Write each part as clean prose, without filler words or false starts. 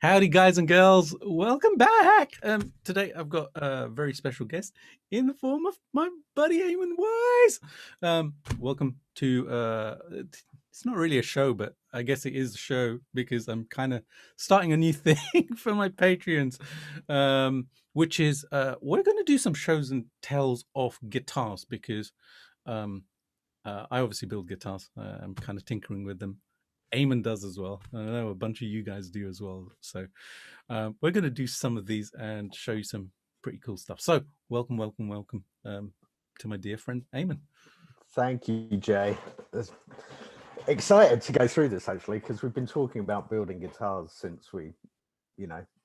Howdy, guys and girls. Welcome back. Today I've got a very special guest in the form of my buddy Eamon Wyse. Welcome to, it's not really a show, but I guess it is a show because I'm kind of starting a new thing for my Patreons, which is we're going to do some shows and tells of guitars because um, I obviously build guitars. I'm kind of tinkering with them. Eamon does as well. I know a bunch of you guys do as well. So we're going to do some of these and show you some pretty cool stuff. So welcome, welcome, welcome to my dear friend Eamon. Thank you, Jay. Excited to go through this actually because we've been talking about building guitars since we,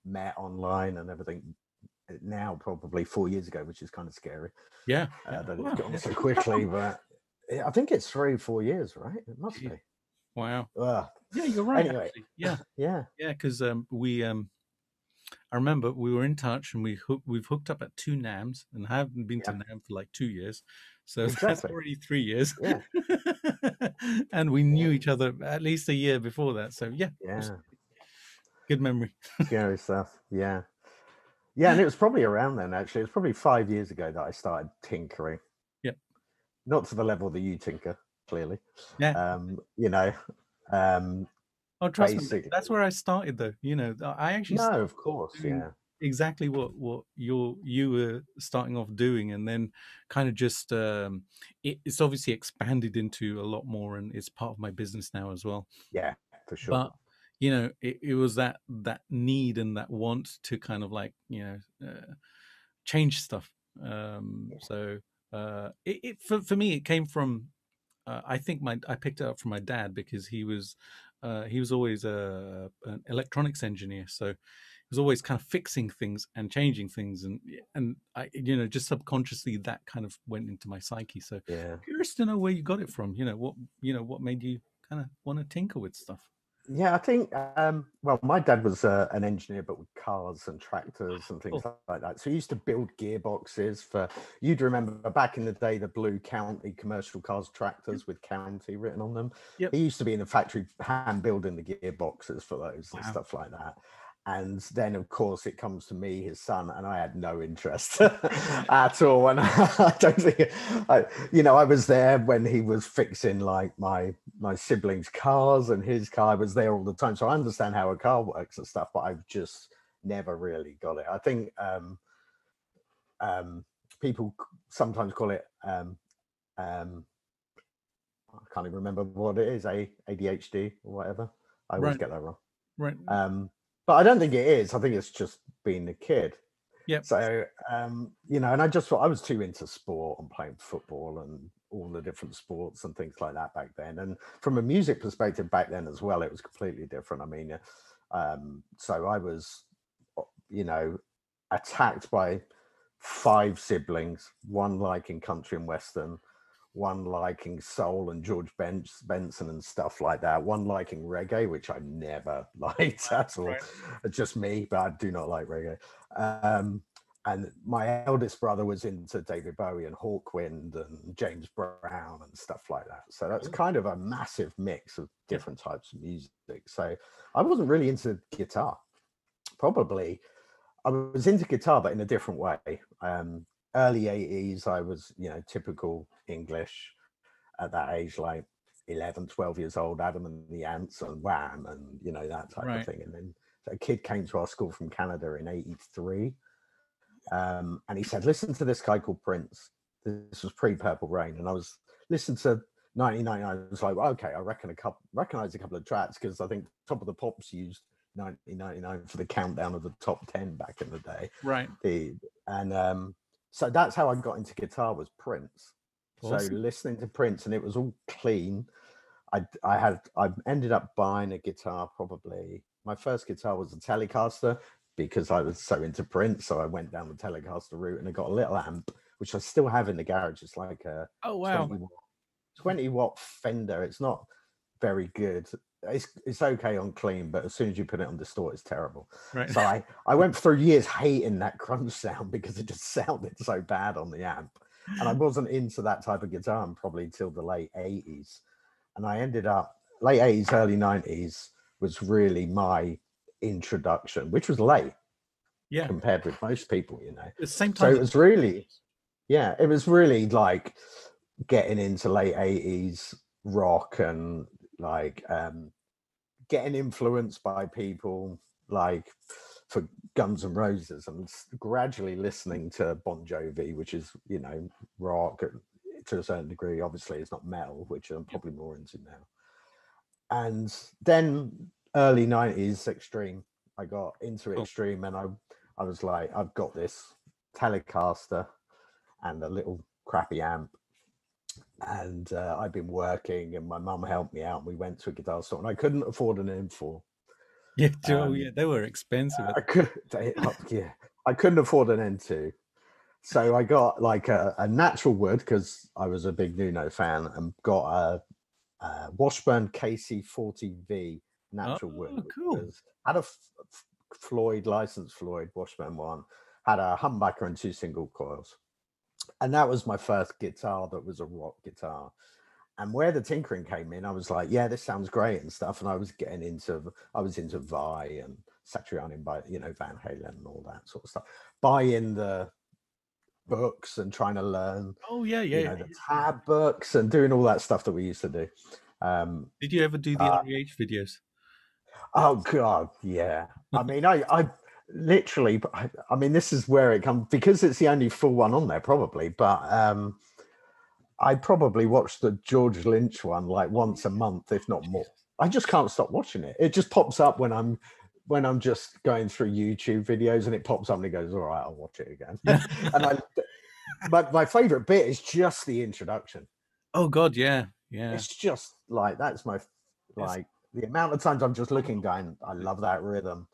met online and everything. Now probably 4 years ago, which is kind of scary. Yeah, that it's gone so quickly, but I think it's 3-4 years, right? It must be. Wow. Yeah, you're right. Anyway, actually. Yeah, yeah. Because I remember we were in touch and we've hooked up at 2 NAMMs and haven't been to NAMM for like 2 years. So Exactly. That's already 3 years. Yeah. And we knew each other at least a year before that. So yeah. Good memory. Scary stuff. Yeah. Yeah, and it was probably around then, actually. It was probably 5 years ago that I started tinkering. Yeah. Not to the level that you tinker, clearly. Yeah. Oh, trust me, that's where I started, though. I actually of course, yeah, exactly what you were starting off doing, and then kind of just it's obviously expanded into a lot more, and it's part of my business now as well. Yeah, for sure. But it was that need and that want to kind of like change stuff. So for me, it came from I think I picked it up from my dad because he was always an electronics engineer, so he was always kind of fixing things and changing things, and I just subconsciously that kind of went into my psyche. So yeah, curious to know where you got it from. What made you kind of want to tinker with stuff? Yeah, I think, well, my dad was an engineer, but with cars and tractors and things like that. So he used to build gearboxes for, you'd remember back in the day, the blue County commercial cars tractors with County written on them. Yep. He used to be in the factory hand building the gearboxes for those and stuff like that. And then, of course, it comes to me, his son, and I had no interest at all. And I don't think, I was there when he was fixing like my siblings' cars and his car. I was there all the time, so I understand how a car works and stuff. But I've just never really got it. I think people sometimes call it. I can't even remember what it is. ADHD or whatever. I always get that wrong. Right. But I don't think it is. I think it's just being a kid. Yeah. So, and I just thought I was too into sport and playing football and all the different sports and things like that back then. And from a music perspective back then as well, it was completely different. I mean, so I was, attacked by 5 siblings, one liking country and western, one liking soul and George Benson and stuff like that, one liking reggae, which I never liked at all. It's just me, but I do not like reggae. And my eldest brother was into David Bowie and Hawkwind and James Brown and stuff like that. So that's kind of a massive mix of different types of music. So I wasn't really into guitar. Probably I was into guitar, but in a different way. Early 80s, I was, typical English at that age, like 11, 12 years old, Adam and the Ants and Wham and, that type of thing. And then a kid came to our school from Canada in 83. And he said, listen to this guy called Prince. This was pre-Purple Rain. And I was listening to 1999. I was like, well, okay, I recognize a couple of tracks because I think Top of the Pops used 1999 for the countdown of the top 10 back in the day. Right. So that's how I got into guitar, was Prince. Awesome. So listening to Prince, and it was all clean. I ended up buying a guitar. Probably my first guitar was a Telecaster because I was so into Prince. So I went down the Telecaster route and I got a little amp, which I still have in the garage. It's like a 20 watt Fender. It's not very good. It's okay on clean, but as soon as you put it on distort, it's terrible. Right. So I went through years hating that crunch sound because it just sounded so bad on the amp. And I wasn't into that type of guitar probably till the late 80s. And I ended up, late 80s, early 90s was really my introduction, which was late Yeah. compared with most people, you know. At the same So time. it was really, it was really like getting into late 80s rock and like getting influenced by people like for Guns N' Roses and gradually listening to Bon Jovi, which is, you know, rock to a certain degree. Obviously, it's not metal, which I'm probably more into now. And then early 90s extreme, I got into extreme, and I was like, I've got this Telecaster and a little crappy amp, and I'd been working, and my mum helped me out, and we went to a guitar store, and I couldn't afford an M4. Yeah, they were expensive. I couldn't afford an N2. So I got like a natural wood, because I was a big Nuno fan, and got a Washburn KC40V natural wood. Cool. Had a Floyd, licensed Floyd Washburn one, had a humbucker and 2 single coils. And that was my first guitar that was a rock guitar. And where the tinkering came in, I was like, yeah, this sounds great and stuff. And I was into Wyse and Satriani, by, you know, Van Halen and all that sort of stuff. Buying the books and trying to learn, the tab books and doing all that stuff that we used to do. Did you ever do the REH videos? Oh God, yeah. I mean, I literally, I mean, this is where it comes, because it's the only full one on there, probably. But I probably watch the George Lynch one like once a month, if not more. I just can't stop watching it. It just pops up when I'm just going through YouTube videos, and it pops up and it goes, all right, I'll watch it again. And my favorite bit is just the introduction. Oh God, yeah. It's just like, that's my the amount of times I'm just looking, going, I love that rhythm,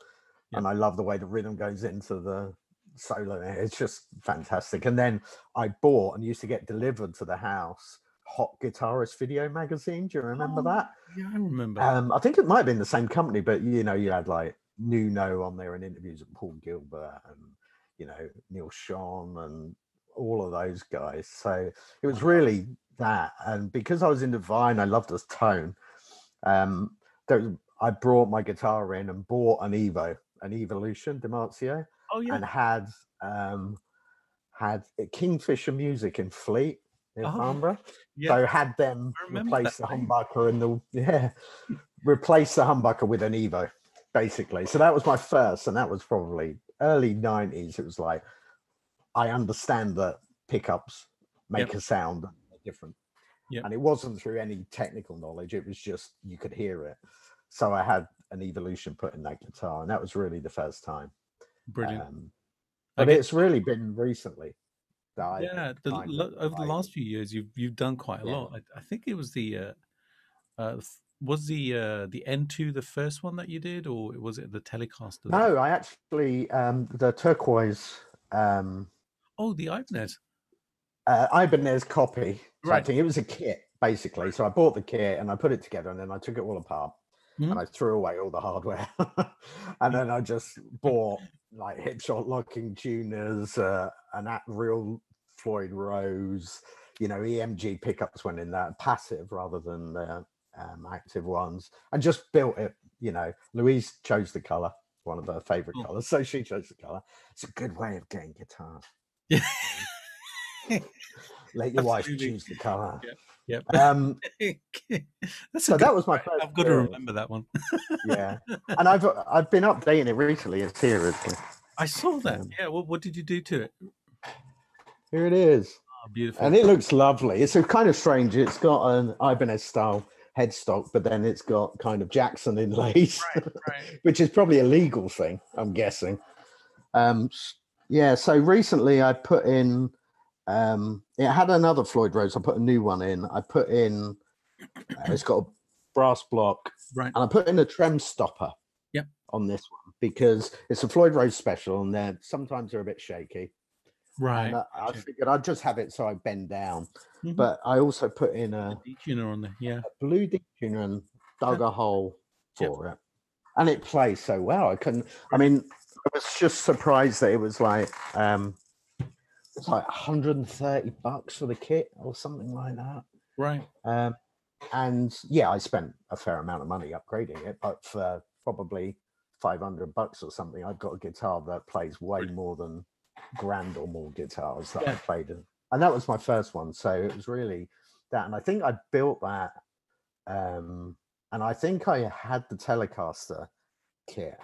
and I love the way the rhythm goes into the solo. It's just fantastic. And then I bought and used to get delivered to the house Hot Guitarist video magazine. Do you remember that? Yeah, I remember. I think it might have been the same company, but you know, you had like Nuno on there and interviews with Paul Gilbert and, you know, Neil Schon and all of those guys. So it was really that. And because I was into Vine, I loved this tone. I brought my guitar in and bought an Evolution DiMarzio, and had Kingfisher Music in Fleet in Farnborough. So had them replace the humbucker and replace the humbucker with an Evo, basically. So that was my first, and that was probably early 90s. It was like, I understand that pickups make a sound different. And it wasn't through any technical knowledge. It was just, you could hear it. So I had an Evolution put in that guitar, and that was really the first time. Brilliant. But it's really been recently. Over the last few years, you've done quite a lot. I think it was the N2 the first one that you did, or was it the Telecaster? No, I actually the turquoise. The Ibanez. Ibanez copy type thing. It was a kit, basically. So I bought the kit and I put it together, and then I took it all apart and I threw away all the hardware. And then I just bought like hip shot locking tuners, and that real Floyd Rose, you know, EMG pickups went in that, passive rather than the active ones, and just built it. You know, Louise chose the color, one of her favorite colors, so she chose the color. It's a good way of getting guitars. Let your wife choose the color. Yep. So that was my first. I've got to remember that one. Yeah, and I've been updating it recently. It's here, isn't it? I saw that. What did you do to it? Here it is. Oh, beautiful. And it looks lovely. It's a kind of strange. It's got an Ibanez style headstock, but then it's got kind of Jackson inlays, which is probably a legal thing, I'm guessing. So recently I put in. It had another Floyd Rose. I put a new one in. I put in. It's got a brass block, and I put in a trem stopper. On this one, because it's a Floyd Rose special, and sometimes they're a bit shaky. And I figured I'd just have it so I bend down. But I also put in a D-tuner on there, a blue D-tuner, and dug a hole for it, and it plays so well. I mean, I was just surprised that it was like it's like $130 for the kit or something like that. And I spent a fair amount of money upgrading it, but for probably $500 or something, I've got a guitar that plays way more than grand or more guitars that I played in. And that was my first one. So it was really that. And I think I built that. And I think I had the Telecaster kit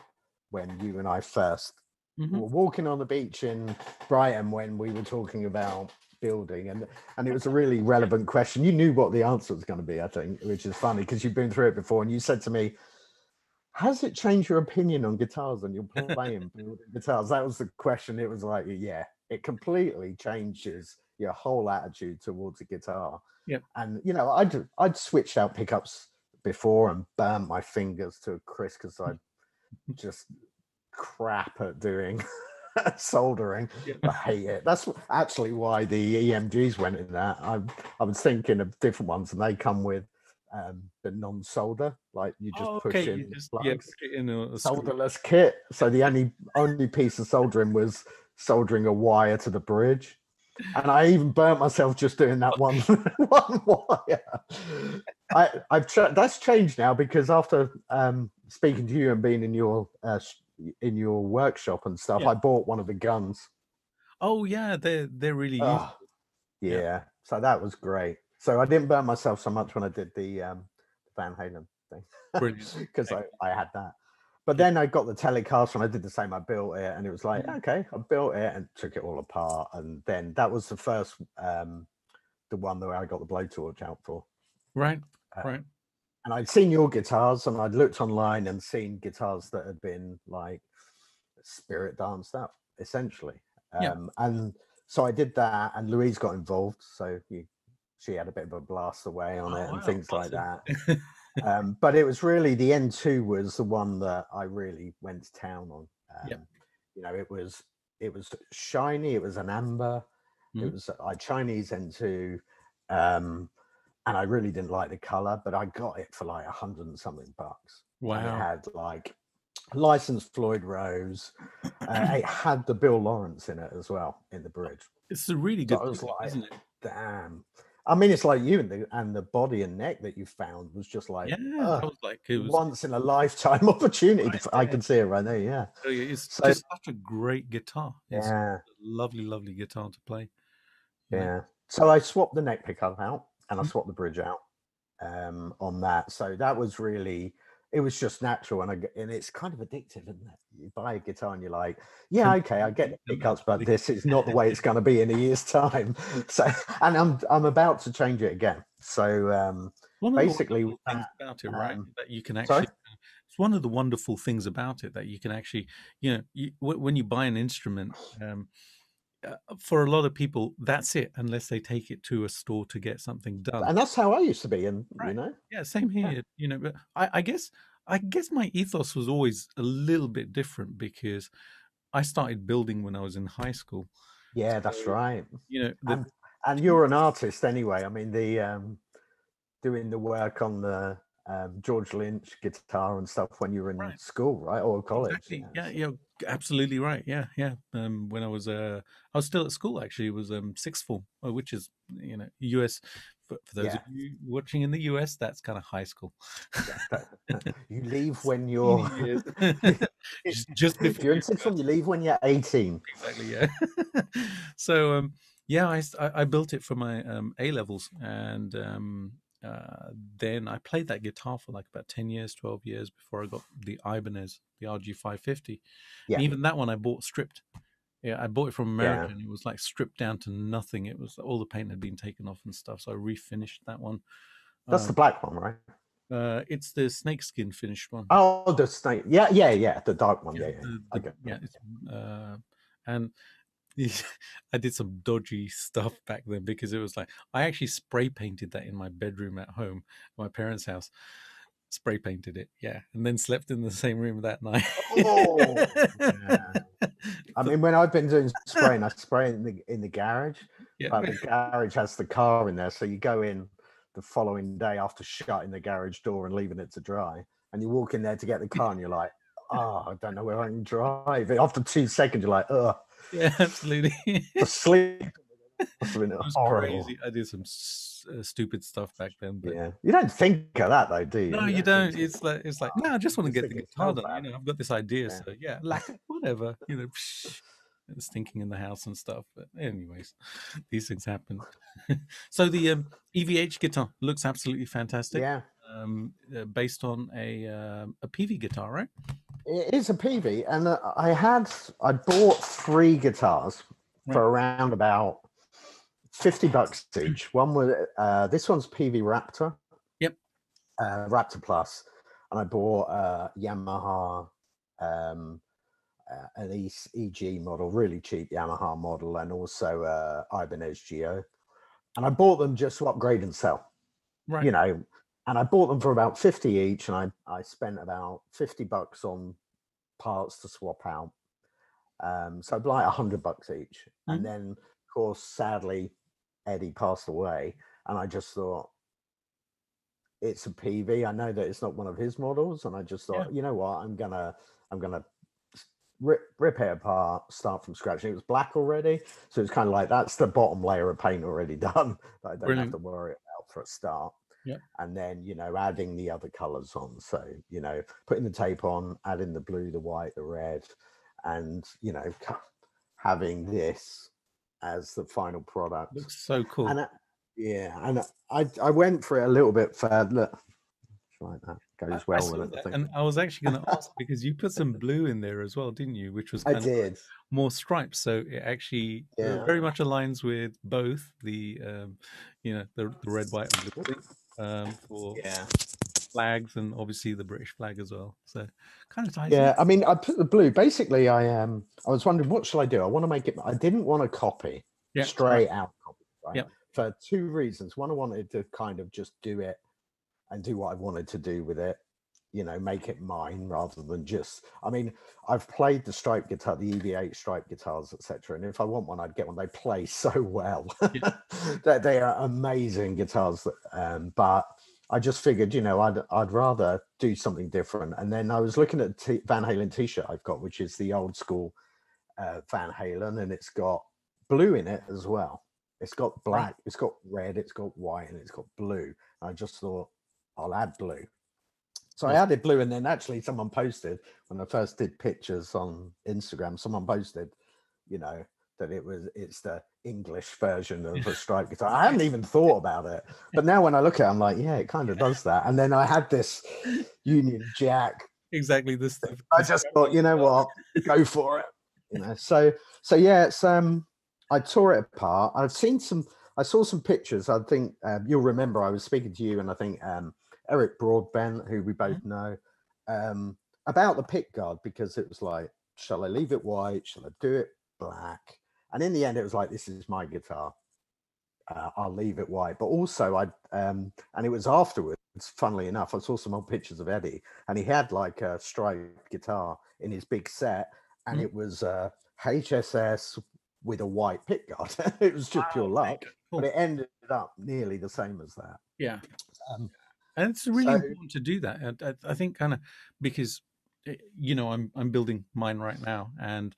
when you and I first were walking on the beach in Brighton when we were talking about building. And it was a really relevant question. You knew what the answer was going to be, I think, which is funny because you've been through it before. And you said to me, has it changed your opinion on guitars and you're playing building guitars? That was the question. It was like, yeah, it completely changes your whole attitude towards a guitar. Yep. And, you know, I'd switched out pickups before and burnt my fingers to a crisp because I just crap at doing soldering. I hate it. That's actually why the EMGs went in that. I was thinking of different ones and they come with the non-solder, like you just push in plugs. Push it in a solderless kit. So the only piece of soldering was soldering a wire to the bridge. And I even burnt myself just doing that one wire. That's changed now because after speaking to you and being in your workshop and stuff, I bought one of the guns. Oh yeah, they're really useful. Yeah, so that was great. So I didn't burn myself so much when I did the Van Halen thing because I had that. But then I got the Telecaster and I did the same. I built it and it was like, okay, I built it and took it all apart. And then that was the first, the one that I got the blowtorch out for. Right. And I'd seen your guitars and I'd looked online and seen guitars that had been like Spirit danced up, essentially. And so I did that and Louise got involved. So she had a bit of a blast away on it and things like that. But it was really the N2 was the one that I really went to town on. You know, it was shiny. It was an amber. It was a Chinese N2. And I really didn't like the color, but I got it for like $100 and something bucks. Wow. And it had like licensed Floyd Rose. It had the Bill Lawrence in it as well in the bridge. It's a really good thing, isn't it? Damn. I mean, it's like you and the body and neck that you found was just like, that was like it was once in a lifetime opportunity. I can see it right there. Yeah. It's just such a great guitar. It's a lovely, lovely guitar to play. Yeah. So I swapped the neck pickup out and I swapped the bridge out on that. So that was really, it was just natural. And it's kind of addictive, isn't it? You buy a guitar and you're like, yeah, okay, I get the pickups, but this is not the way it's going to be in a year's time. So, and I'm about to change it again. So basically, things about it, right? That you can actually. It's one of the wonderful things about it that you can actually, you know, when you buy an instrument. For a lot of people, that's it, unless they take it to a store to get something done. And that's how I used to be, and you know, same here. You know, but I guess my ethos was always a little bit different because I started building when I was in high school. Yeah, that's right. You know, and you're an artist anyway. I mean, the doing the work on the George Lynch guitar and stuff when you were in school, right, or college. Exactly. Yeah, you're absolutely right. Yeah. When I was still at school actually. It was sixth form, which is, you know, US. For those of you watching in the US, that's kind of high school. You leave when you're just before you're in sixth form. You leave when you're 18. Exactly. Yeah. So I built it for my A levels and. Then I played that guitar for like about 10 years, 12 years before I got the Ibanez, the RG550. Yeah. And even that one I bought stripped. Yeah, I bought it from America and it was like stripped down to nothing. It was all the paint had been taken off and stuff. So I refinished that one. That's the black one, right? It's the snakeskin finished one. Oh, the snake. Yeah. The dark one. And I did some dodgy stuff back then because it was like I actually spray painted that in my bedroom at home, my parents' house. Spray painted it, and then slept in the same room that night. I mean, when I've been doing spraying, I spray in the garage, but the garage has the car in there, so you go in the following day after shutting the garage door and leaving it to dry, and you walk in there to get the car, and you're like, I don't know where I can drive. After 2 seconds, you're like, Yeah, absolutely. Asleep. Must have been It was horrible. crazy. I did some stupid stuff back then, but Yeah, you don't think of that though, do you? no, You you don't think, don't. It's like no, I just want to just get think the it guitar smells done. bad. I've got this idea, Yeah. so yeah, lacquer, whatever. It's stinking in the house and stuff. But anyways, these things happen. So the EVH guitar looks absolutely fantastic. Yeah, Based on a PV guitar, right? it is a PV, and I bought 3 guitars Right. for around about $50 each. One was this one's PV Raptor, Yep. Raptor Plus, and I bought Yamaha, an EG model, really cheap Yamaha model, and also Ibanez Geo. And I bought them just to upgrade and sell, Right. and I bought them for about 50 each, and I spent about $50 on parts to swap out. So like $100 each. And then, of course, sadly, Eddie passed away, and I just thought, it's a PV. I know that it's not one of his models, and I just thought, you know what, I'm gonna rip it apart, start from scratch. And it was black already, so it's kind of like that's the bottom layer of paint already done that I don't have to worry about for a start. Yeah. And then adding the other colors on. So putting the tape on, adding the blue, the white, the red, and having this as the final product. Looks so cool. And and I went for it a little bit further. Look, like that goes well with it. I think. And I was actually going to ask because you put some blue in there as well, didn't you? Which was I kind did. of like more stripes, so it actually very much aligns with both the the red, white, and blue for flags, and obviously the British flag as well. So kind of ties in. I mean, I put the blue. Basically, I was wondering what shall I do. I want to make it. I didn't want to copy straight out copy, right? Yeah. For 2 reasons. One, I wanted to kind of just do it and do what I wanted to do with it, make it mine rather than just. I mean, I've played the stripe guitar, the EVH stripe guitars, etc. And if I want one, I'd get one. They play so well. They are amazing guitars. But I just figured, I'd rather do something different. And then I was looking at Van Halen t-shirt I've got, which is the old school Van Halen, and it's got blue in it as well. It's got black, it's got red, it's got white, and it's got blue. I just thought, I'll add blue. So I added blue, and then actually someone posted, when I first did pictures on Instagram, someone posted, that it's the English version of a stripe guitar. I hadn't even thought about it. But now when I look at it, I'm like, yeah, it kind of does that. And then I had this Union Jack. Exactly this. I just thought, you know what, go for it. So yeah, it's I tore it apart. I saw some pictures. I think you'll remember I was speaking to you, and I think Eric Broadbent, who we both know, about the pick guard, because it was like, shall I leave it white? Shall I do it black? And in the end, it was like, this is my guitar. I'll leave it white. But also, and it was afterwards, funnily enough, I saw some old pictures of Eddie, and he had like a striped guitar in his big set, and it was HSS with a white pick guard. It was just pure luck, but it ended up nearly the same as that. Yeah. And it's really important to do that. I think kind of because, I'm building mine right now, and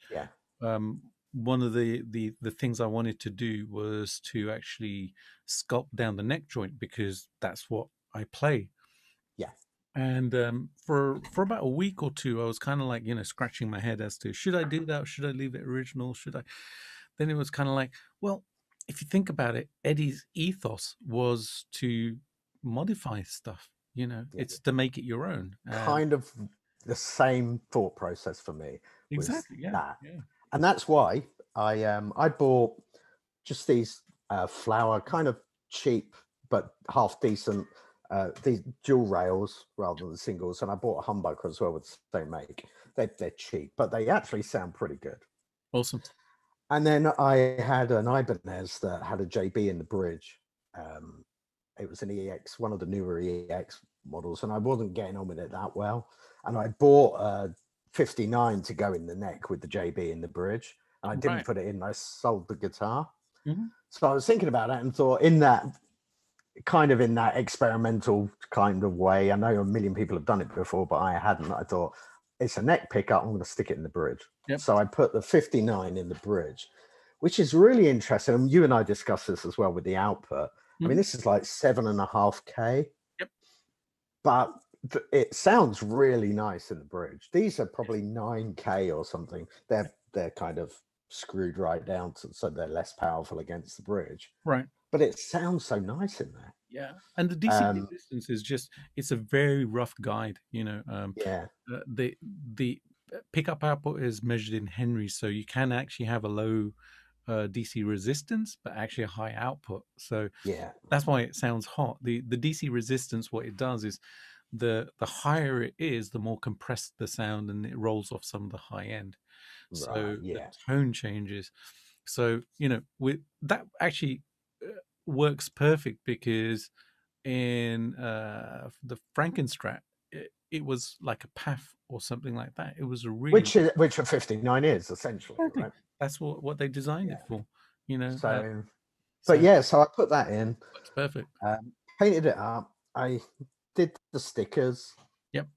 one of the things I wanted to do was to actually sculpt down the neck joint, because that's what I play. Yeah. And for about a week or two, I was kind of like, scratching my head as to, should I do that? Or should I leave it original? Should I? Then it was kind of like, well, if you think about it, Eddie's ethos was to modify stuff. It's to make it your own. Kind of the same thought process for me. Exactly. Yeah. And that's why I bought just these flower, kind of cheap but half decent, these dual rails rather than singles. And I bought a humbucker as well with the same make. They're cheap, but they actually sound pretty good. Awesome. And then I had an Ibanez that had a JB in the bridge. It was an EX, one of the newer EX models, and I wasn't getting on with it that well. And I bought a 59 to go in the neck with the JB in the bridge. And I didn't put it in. I sold the guitar. So I was thinking about that and thought, in that experimental kind of way, I know a million people have done it before, but I hadn't. I thought, it's a neck pickup, I'm going to stick it in the bridge. So I put the 59 in the bridge, which is really interesting. And you and I discussed this as well with the output. I mean, Mhm. this is like 7.5K. Yep. But it sounds really nice in the bridge. These are probably 9K or something. They're kind of screwed right down so they're less powerful against the bridge. Right. But it sounds so nice in there. Yeah. And the DC resistance is just, it's a very rough guide, Yeah. The pickup output is measured in Henry, so you can actually have a low DC resistance, but actually a high output. So Yeah. that's why it sounds hot. The DC resistance, what it does is the higher it is, the more compressed the sound, and it rolls off some of the high end. So Right. the Yeah. tone changes. So with that actually works perfect, because in the Frankenstrat, it was like a PAF or something like that. It was a really Which a 59 is essentially, exactly. right? That's what they designed it for. So, but So yeah, so I put that in, works perfect. painted it up. I did the stickers. Yep.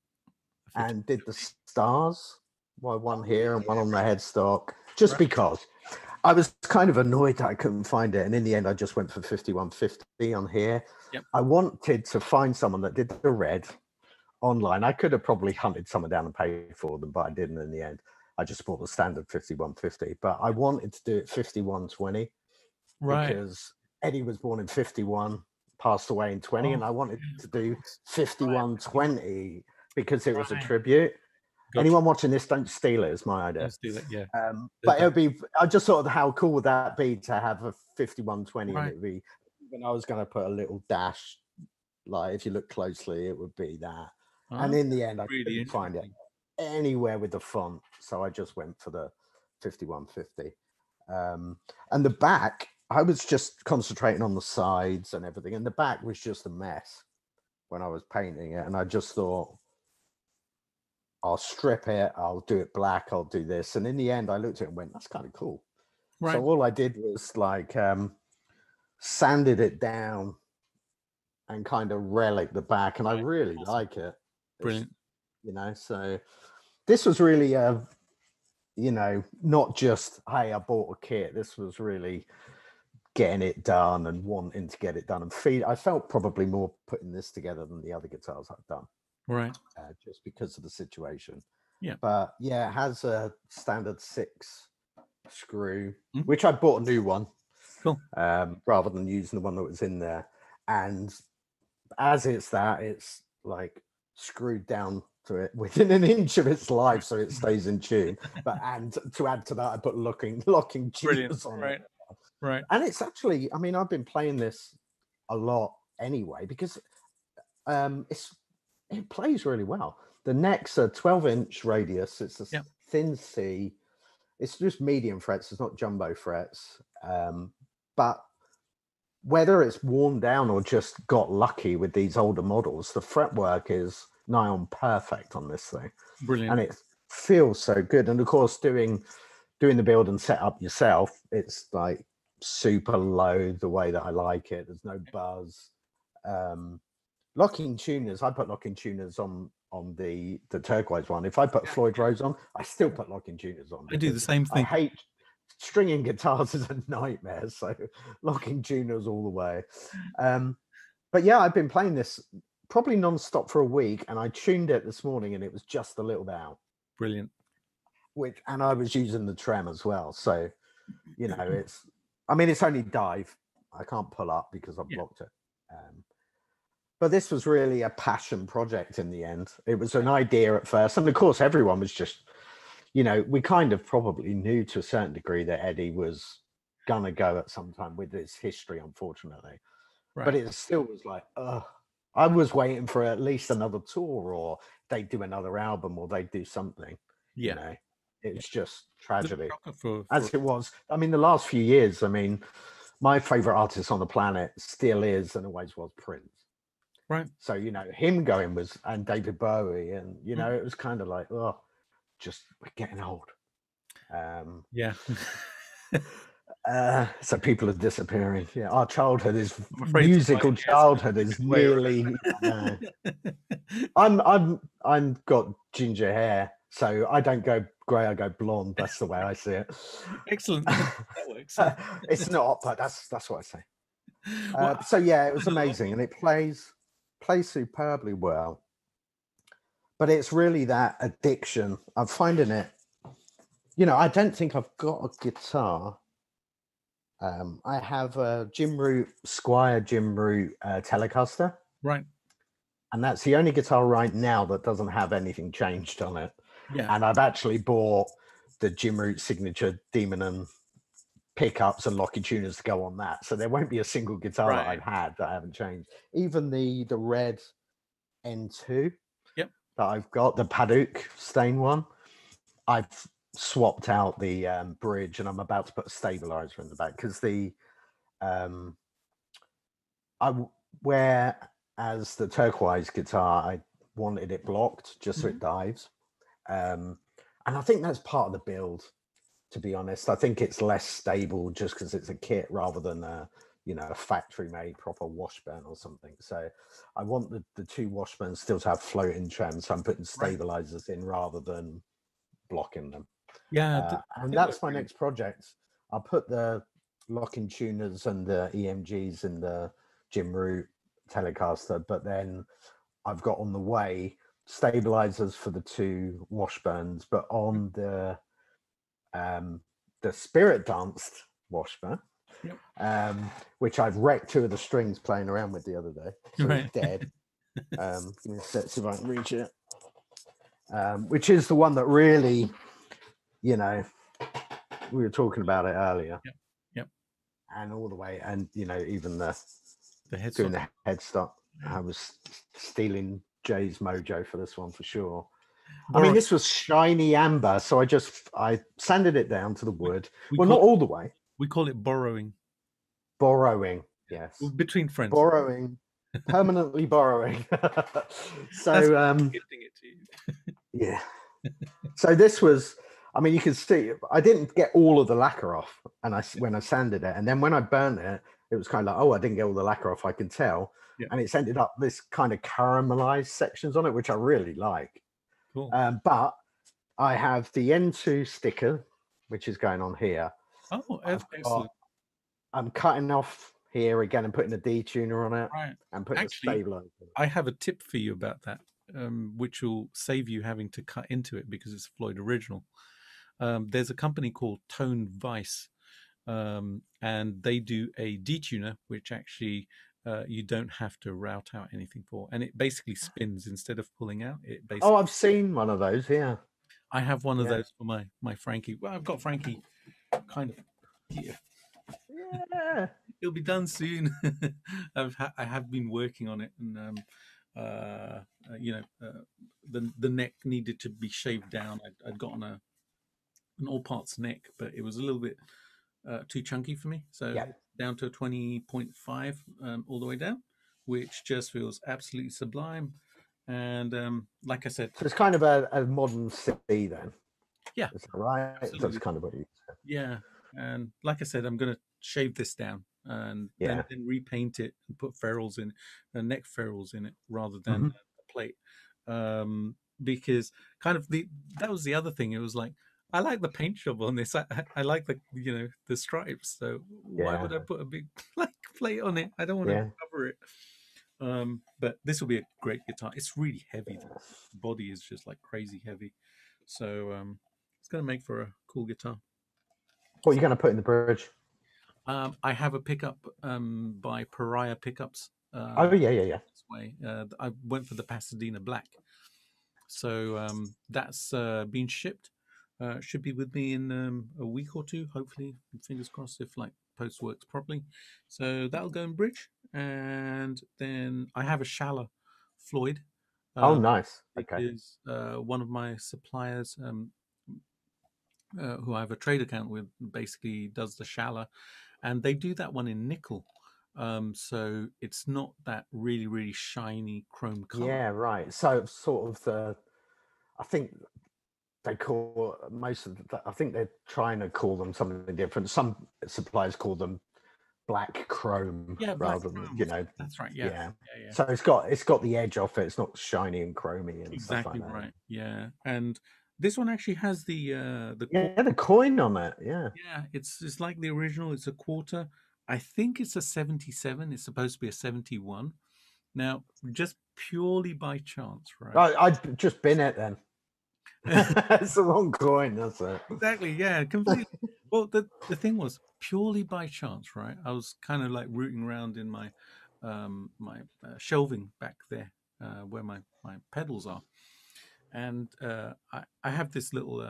And did the stars. Well, one here and one on the headstock, just Right. because I was kind of annoyed that I couldn't find it. And in the end, I just went for 5150 on here. Yep. I wanted to find someone that did the red online. I could have probably hunted someone down and paid for them, but I didn't in the end. I just bought the standard 5150. But I wanted to do it 5120 Right. because Eddie was born in 51, passed away in 20, and I wanted to do 5120 because it was a tribute. Gotcha. Anyone watching this, don't steal it. It's my idea. Let's do that. Yeah. But it would be, I just thought, how cool would that be to have a 5120? Right. And it would be, even I was going to put a little dash, like if you look closely, it would be that. And in the end, I couldn't find it anywhere with the font. So I just went for the 5150. And the back, I was just concentrating on the sides and everything. And the back was just a mess when I was painting it. And I just thought, I'll strip it, I'll do it black, I'll do this. And in the end, I looked at it and went, that's kind of cool. Right. So all I did was like sanded it down and kind of relic the back. And I really like it. Brilliant. So this was really, not just, hey, I bought a kit. This was really getting it done and wanting to get it done. And I felt probably more putting this together than the other guitars I've done. Right. Just because of the situation. Yeah. But yeah, it has a standard 6 screw, which I bought a new one. Cool. Rather than using the one that was in there. And as it's like screwed down to it within an inch of its life, so it stays in tune. And to add to that, I put locking tuners on it. Right. And it's actually, I mean, I've been playing this a lot anyway, because it plays really well. The neck's a 12-inch radius. It's a thin C. It's just medium frets. It's not jumbo frets. But whether it's worn down or just got lucky with these older models, the fretwork is nigh on perfect on this thing. Brilliant. And it feels so good. And of course, doing the build and set up yourself, it's like super low the way that I like it. There's no buzz. Locking tuners, I put locking tuners on the turquoise one. If I put Floyd Rose on, I still put locking tuners on. I do the same thing. I hate stringing guitars is a nightmare, so locking tuners all the way. But yeah, I've been playing this probably non-stop for a week, and I tuned it this morning and it was just a little bit out. Brilliant. And I was using the trem as well. So, it's only dive. I can't pull up because I've blocked it. But this was really a passion project in the end. It was an idea at first. And of course, everyone was just, we kind of probably knew to a certain degree that Eddie was going to go at some time with his history, unfortunately. Right. But it still was like, I was waiting for at least another tour, or they'd do another album, or they'd do something. Yeah. It's just tragedy. As it was. I mean, the last few years, my favorite artist on the planet still is and always was Prince. Right. So, him going and David Bowie, and, it was kind of like, we're getting old. Yeah. So people are disappearing. Yeah. Our childhood musical childhood is nearly, I'm got ginger hair. So I don't go grey, I go blonde. That's the way I see it. Excellent. That works. It's not, but that's what I say. Well, So yeah, it was I love amazing, and it plays superbly well. But it's really that addiction. I'm finding it. I don't think I've got a guitar. I have a Squire Jim Root Telecaster, right. and that's the only guitar right now that doesn't have anything changed on it. Yeah. And I've actually bought the Jim Root signature Demon and pickups and locky tuners to go on that. So there won't be a single guitar that I've had that I haven't changed. Even the red N2 Yep. that I've got, the Paduk stain one, I've swapped out the bridge, and I'm about to put a stabilizer in the back because whereas the turquoise guitar, I wanted it blocked just so it dives. And I think that's part of the build, to be honest. I think it's less stable just because it's a kit rather than a factory made proper washburn or something. So I want the two washburns still to have floating trems, so I'm putting stabilizers in rather than blocking them. Yeah. And that's my next project. I'll put the locking tuners and the EMGs in the Jim Root Telecaster, but then I've got on the way stabilizers for the two washburns, but on the Spirit danced washburn, which I've wrecked two of the strings playing around with the other day, so it's dead. Give me a sec, see if I can reach it. Which is the one that really, we were talking about it earlier. Yep. And all the way, and even the Headstock. doing the Headstock, I was stealing Jay's mojo for this one for sure. I mean, this was shiny amber, so I sanded it down to the wood. Well, not all the way. We call it borrowing. Borrowing, yes. Between friends. Borrowing, permanently borrowing. So, gifting it to you. Yeah. So this was, I mean, you can see, I didn't get all of the lacquer off, and when I sanded it, and then when I burnt it, it was kind of like, oh, I didn't get all the lacquer off, I can tell. Yeah. And it's ended up this kind of caramelized sections on it, which I really like. Cool. But I have the N2 sticker, which is going on here. Oh, excellent. I'm cutting off here again and putting a D-tuner on it, and putting a stabilizer. I have a tip for you about that, which will save you having to cut into it because it's Floyd original. There's a company called Wyse, and they do a D-tuner, which actually you don't have to route out anything for, and it basically spins instead of pulling out. It basically. Oh, I've seen one of those. Yeah, I have one of those for my Frankie. Well, I've got Frankie kind of here. Yeah, it'll be done soon. I have been working on it, and the neck needed to be shaved down. I'd gotten an all parts neck, but it was a little bit too chunky for me, so down to a 20.5 all the way down, which just feels absolutely sublime. And like I said, so it's kind of a modern C then. Yeah, is that right? Absolutely. That's kind of what you said. Yeah, and like I said, I'm going to shave this down and then repaint it and put ferrules in, neck ferrules in it rather than a plate, because kind of that was the other thing. It was like, I like the paint job on this. I like the stripes. So why would I put a big plate on it? I don't want to cover it. But this will be a great guitar. It's really heavy. The body is just like crazy heavy. So it's going to make for a cool guitar. What are you going to put in the bridge? I have a pickup by Pariah Pickups. Yeah. This way, I went for the Pasadena Black. So that's been shipped. Should be with me in a week or two, hopefully. Fingers crossed if post works properly. So that'll go in bridge. And then I have a Schaller Floyd. Oh, nice. Okay. Because one of my suppliers, who I have a trade account with, basically does the Schaller, and they do that one in nickel. So it's not that really, really shiny chrome color. Yeah, right. So sort of I think they call most of I think they're trying to call them something different. Some suppliers call them black chrome rather than, That's right. Yeah. So it's got the edge off it. It's not shiny and chromy and exactly stuff like that. Right. Yeah. And This one actually has the Yeah, the coin on it. Yeah. yeah, it's like the original. It's a quarter. I think it's a 77. It's supposed to be a 71. Now, just purely by chance, right? I'd just bin it then. It's the wrong coin, that's it. Exactly. Yeah, completely. Well, the thing was purely by chance, right? I was kind of like rooting around in my shelving back there, where my pedals are, and I have this little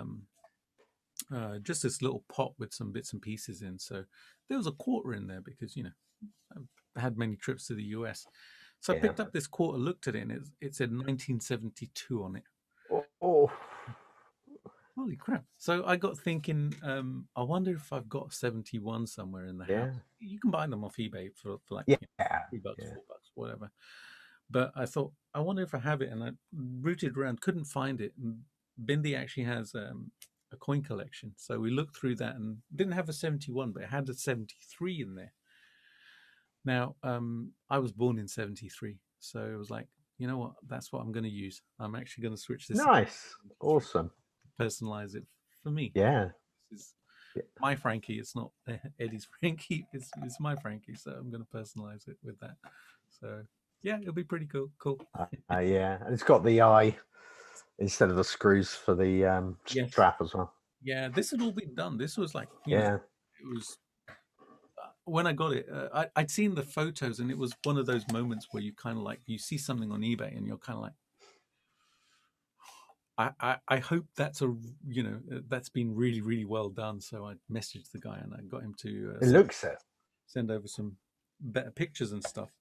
just this little pot with some bits and pieces in. So there was a quarter in there because I had many trips to the US. So I Yeah. picked up this quarter, looked at it, and it said 1972 on it. Oh, Holy crap! So I got thinking, I wonder if I've got 71 somewhere in the house. yeah. You can buy them off eBay for like Yeah. $3, Yeah. $4, whatever. But I thought, I wonder if I have it, and I rooted around, couldn't find it. And Bindi actually has a coin collection, so we looked through that and didn't have a 71, but it had a 73 in there. Now, I was born in 73, so it was like, you know what? That's what I'm going to use. I'm actually going to switch this, Nice. Awesome. personalize it for me. Yeah. This is Yeah. my Frankie. It's not Eddie's Frankie. It's my Frankie. So I'm going to personalize it with that. So yeah, it'll be pretty cool. Cool. Yeah. And it's got the eye instead of the screws for the Yes. strap as well. Yeah, this had all been done. This was like, Yeah. it was when I got it. I'd seen the photos, and it was one of those moments where you kind of like you see something on eBay, and you're kind of like, I hope that's that's been really really well done. So I messaged the guy and I got him to It looks it. send over some better pictures and stuff.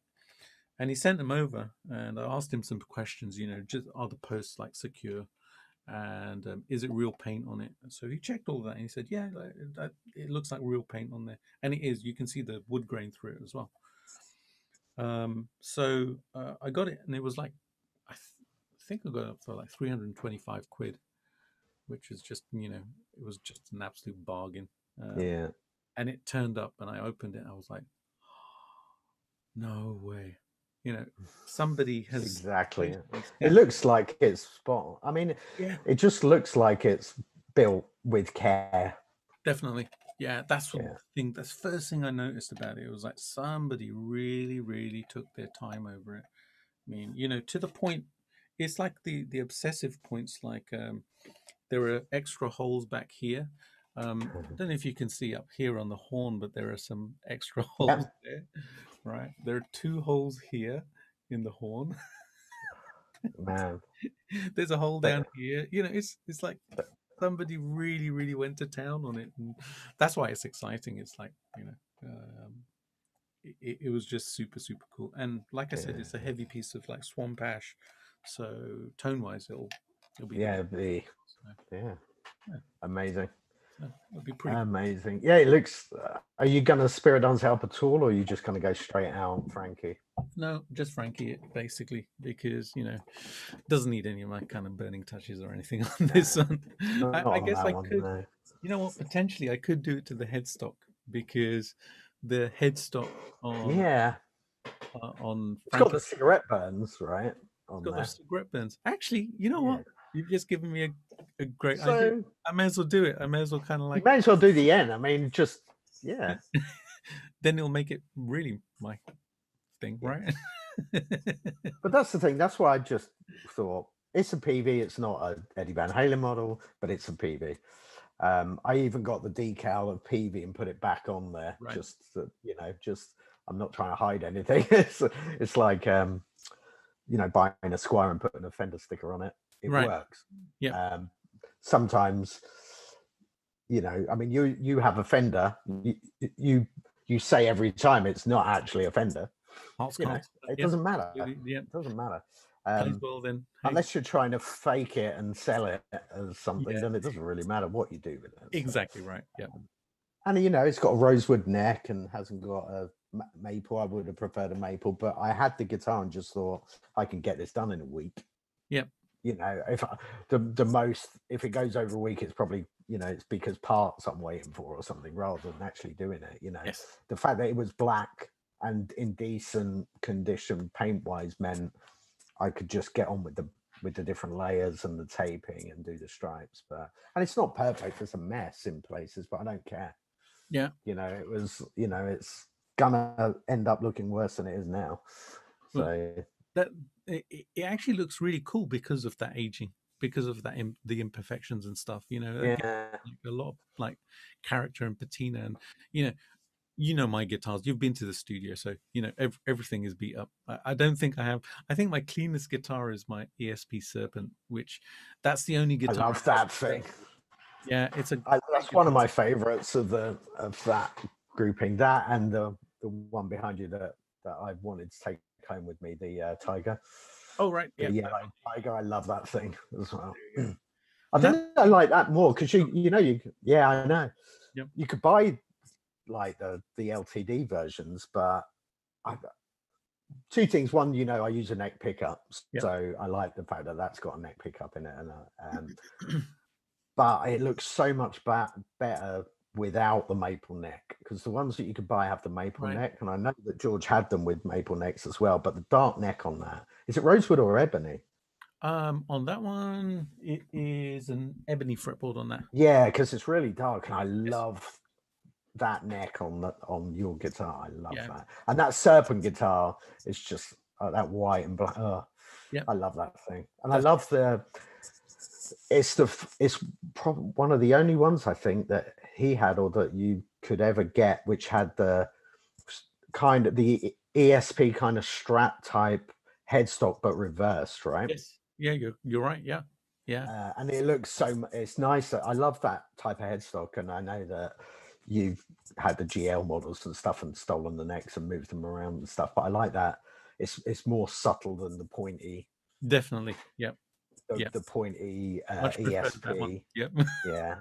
And he sent them over, and I asked him some questions. Just are the posts like secure, and is it real paint on it? So he checked all that, and he said, yeah, it looks like real paint on there, and it is. You can see the wood grain through it as well. So I got it, and it was like I think I got it for like 325 quid, which is just it was just an absolute bargain. Yeah. And it turned up, and I opened it. I was like, no way. Somebody has Exactly. It looks like it's spot on. I mean, yeah, it just looks like it's built with care. definitely. Yeah, that's what thing. That's the first thing I noticed about it. It was like somebody really, really took their time over it. I mean, to the point. It's like the obsessive points. Like there are extra holes back here. I don't know if you can see up here on the horn, but there are some extra holes there. Right, there are 2 holes here in the horn. Man. There's a hole down here. It's like somebody really, really went to town on it, and that's why it's exciting. It's like it was just super, super cool. And like I said, it's a heavy piece of like swamp ash, so tone wise, it'll be yeah, amazing. It'll be pretty amazing. Yeah, it looks. Are you gonna Spirit Dance help at all, or are you just gonna go straight out, Frankie? No, just Frankie, basically, because doesn't need any of my kind of burning touches or anything on this one. I guess I could. No. You know what? Potentially, I could do it to the headstock, because the headstock on on it's got the cigarette burns, right? It's got those cigarette burns. Actually, you know what? You've just given me a great idea. So I may as well do it. I may as well kind of like. You may as well do the end. I mean, just Then it'll make it really my thing, right? But that's the thing. That's why I just thought it's a PV. It's not a Eddie Van Halen model, but it's a PV. I even got the decal of PV and put it back on there, right. Just so, just I'm not trying to hide anything. It's like buying a Squire and putting a Fender sticker on it. It works. Yeah. Sometimes, I mean, you have a Fender. You say every time it's not actually a Fender. It doesn't matter. Yeah. It doesn't matter. Well, then, unless you're trying to fake it and sell it as something, then it doesn't really matter what you do with it. Exactly right. Yeah. And it's got a rosewood neck and hasn't got a maple. I would have preferred a maple, but I had the guitar and just thought I can get this done in a week. Yep. If the most, if it goes over a week, it's probably it's because parts I'm waiting for or something, rather than actually doing it. Yes. The fact that it was black and in decent condition paint wise meant I could just get on with the with the different layers and the taping and do the stripes. And it's not perfect. It's a mess in places, but I don't care. Yeah. It's gonna end up looking worse than it is now. Well, So that it actually looks really cool because of that aging, because of that the imperfections and stuff. It gives, yeah, like, a lot of like character and patina, and my guitars. You've been to the studio, so everything is beat up. I don't think I have. I think my cleanest guitar is my ESP Serpent, which that's the only I guitar. love that thing. Yeah, it's a that's one of my favorites of that grouping. That and the one behind you that I wanted to take home with me, the Tiger. Oh right, yeah, The yellow Tiger. I love that thing as well. I that, think I like that more because yeah, I know. Yep. You could buy like the LTD versions, but two things. One, I use a neck pickup, so I like the fact that that's got a neck pickup in it, and but it looks so much better without the maple neck, because the ones that you could buy have the maple neck, and I know that George had them with maple necks as well. But the dark neck on that, is it rosewood or ebony? On that one, it is an ebony fretboard on that. Yeah, because it's really dark, and I love that neck on your guitar. I love that, and that Serpent guitar is just that white and black. I love that thing, and I love it's probably one of the only ones I think that he had, or that you could ever get, which had the kind of the ESP kind of Strat type headstock, but reversed, right? Yes. Yeah, you're right. Yeah. And it looks it's nice. I love that type of headstock, and I know that you've had the GL models and stuff and stolen the necks and moved them around and stuff, but I like that. It's more subtle than the pointy. Definitely. Yep. The pointy ESP. Yep. Yeah.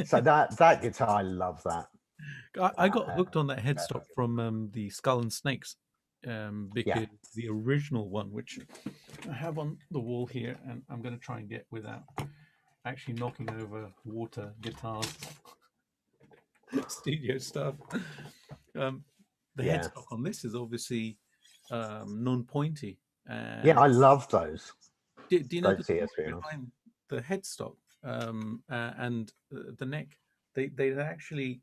So that guitar, I love that. I got hooked on that headstock from the Skull and Snakes, because the original one, which I have on the wall here, and I'm going to try and get without actually knocking over water guitars, studio stuff. The headstock on this is obviously non-pointy. I love those. Do you know the story behind the headstock and the neck? They actually,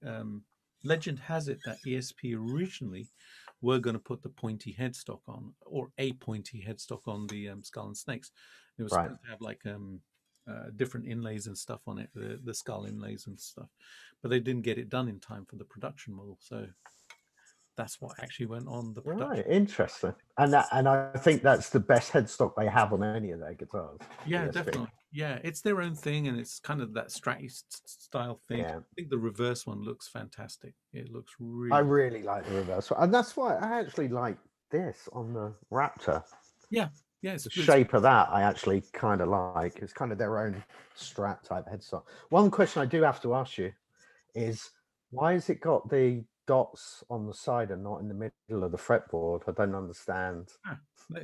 legend has it that ESP originally were going to put the pointy headstock on, or a pointy headstock on the Skull and Snakes. It was supposed to have like different inlays and stuff on it, the skull inlays and stuff, but they didn't get it done in time for the production model, so that's what actually went on the production. Right, interesting. And I think that's the best headstock they have on any of their guitars. Yeah, ESP. Definitely. Yeah, it's their own thing, and it's kind of that Stratty style thing. I think the reverse one looks fantastic. It looks really. I really like the reverse one, and that's why I actually like this on the Raptor. Yeah, it's the shape of that I actually kind of like. It's kind of their own Strat type headstock. One question I do have to ask you is, why has it got the dots on the side and not in the middle of the fretboard? I don't understand. I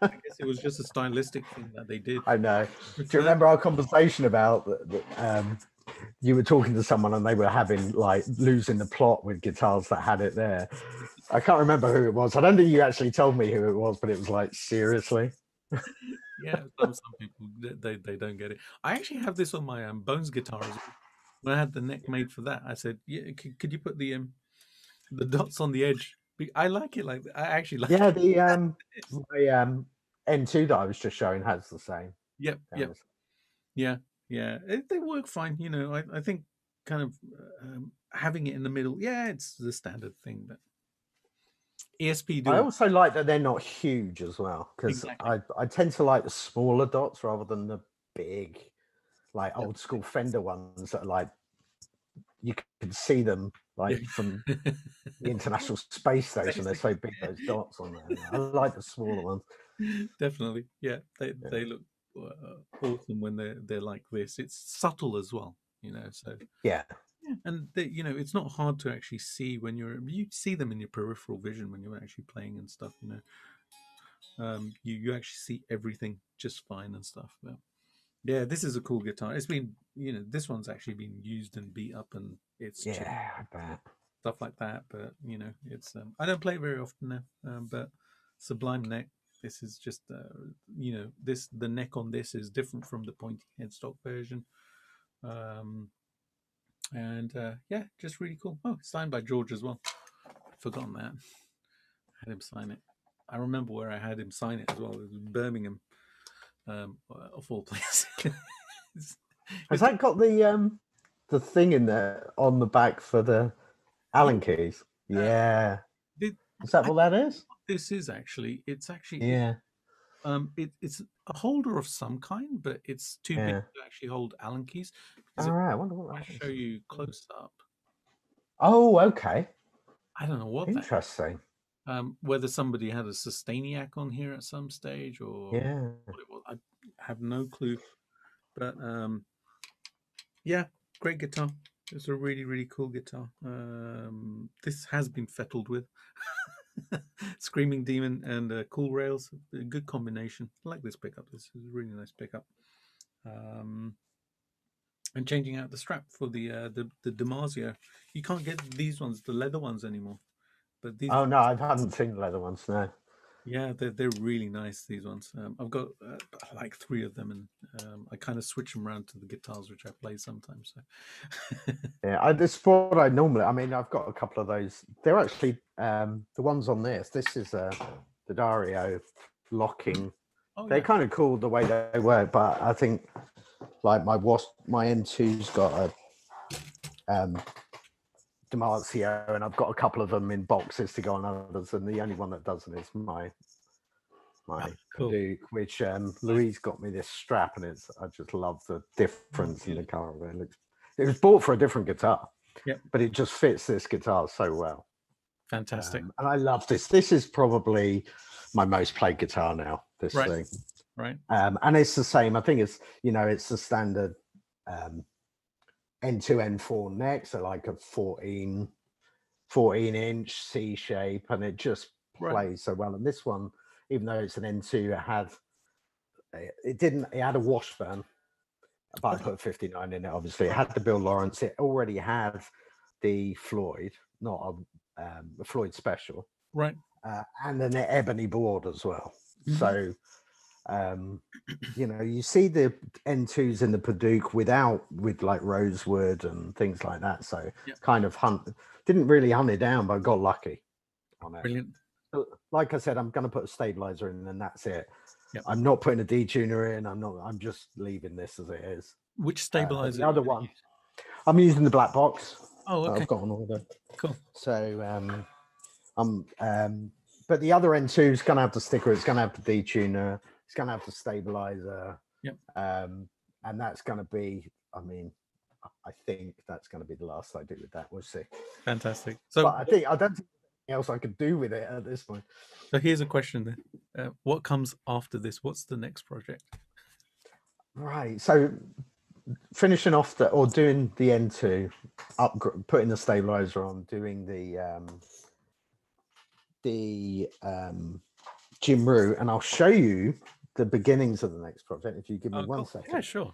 guess it was just a stylistic thing that they did. I know. Do you remember our conversation about you were talking to someone and they were having like losing the plot with guitars that had it there? I can't remember who it was. I don't think you actually told me who it was, but it was like, seriously. Yeah, some people they don't get it. I actually have this on my Bones guitar as well. When I had the neck made for that, I said, "Yeah, could you put the dots on the edge?" I like it like that. I actually like. Yeah, the my N2 that I was just showing has the same. Yep. Yeah. They work fine. I think kind of having it in the middle. Yeah, it's the standard thing, but ESP do. I also like that they're not huge as well, because I tend to like the smaller dots rather than the big, like old school Fender ones that are like you can see them like from the International Space Station. They're so big, those dots on there. I like the smaller ones. Definitely, yeah. They look awesome when they're like this. It's subtle as well, So yeah. And it's not hard to actually see when you see them in your peripheral vision when you're actually playing and stuff. You actually see everything just fine and stuff. But yeah, this is a cool guitar. It's been, this one's actually been used and beat up, and it's stuff like that. But it's I don't play very often now. But Sublime neck, this is just the neck on this is different from the pointy headstock version. And yeah, just really cool. Oh, signed by George as well. Forgotten that. Had him sign it. I remember where I had him sign it as well. It was Birmingham, of all places. Has that got the thing in there on the back for the Allen keys? Yeah. Is that what that is? This is actually. It's actually. Yeah. It's a holder of some kind, but it's too big to actually hold Allen keys. All right. I wonder what I show you close up. Oh, okay. I don't know what. Interesting. Whether somebody had a Sustainiac on here at some stage, or what it was, I have no clue. But yeah, great guitar. It's a really, really cool guitar. This has been fettled with Screaming Demon and Cool Rails. A good combination. I like this pickup. This is a really nice pickup. And changing out the strap for the Damasio. You can't get these ones, the leather ones anymore. But these. Oh no, I haven't seen the leather ones. No. Yeah, they're really nice. These ones. I've got like 3 of them, and I kind of switch them around to the guitars which I play sometimes. So. Yeah, this is what I normally. I mean, I've got a couple of those. They're actually the ones on this. This is the Dario locking. Oh, they're kind of cool the way they work, but I think like my N2's got a Damasio, and I've got a couple of them in boxes to go on others, and the only one that doesn't is my cool. Duke, which Louise got me this strap, and I just love the difference in the color. It was bought for a different guitar, but it just fits this guitar so well. Fantastic. And I love this. This is probably my most played guitar now. This thing, right? And it's the same. I think it's it's the standard N2 N4 neck, so like a 14 inch C shape, and it just plays so well. And this one, even though it's an N2, it had a Washburn, but I put 59 in it. Obviously, it had the Bill Lawrence. It already had the Floyd, not a Floyd Special, right? And an ebony board as well. So. You see the N2s in the Paduke with like rosewood and things like that. So kind of didn't really hunt it down, but got lucky on it. Brilliant. Like I said, I'm going to put a stabilizer in, and that's it. I'm not putting a detuner in. I'm just leaving this as it is. Which stabilizer? The other one. I'm using the black box. Oh, okay. I've got an order. Cool. So but the other N2 is going to have the sticker. It's going to have the detuner. It's going to have the stabilizer. And that's going to be, I think that's going to be the last I do with that. We'll see. Fantastic. So but I don't think anything else I could do with it at this point. So here's a question then. What comes after this? What's the next project? Right. So finishing off doing the N2, putting the stabilizer on, doing the Jim Rue, and I'll show you the beginnings of the next project if you give me 1 second. Yeah, sure.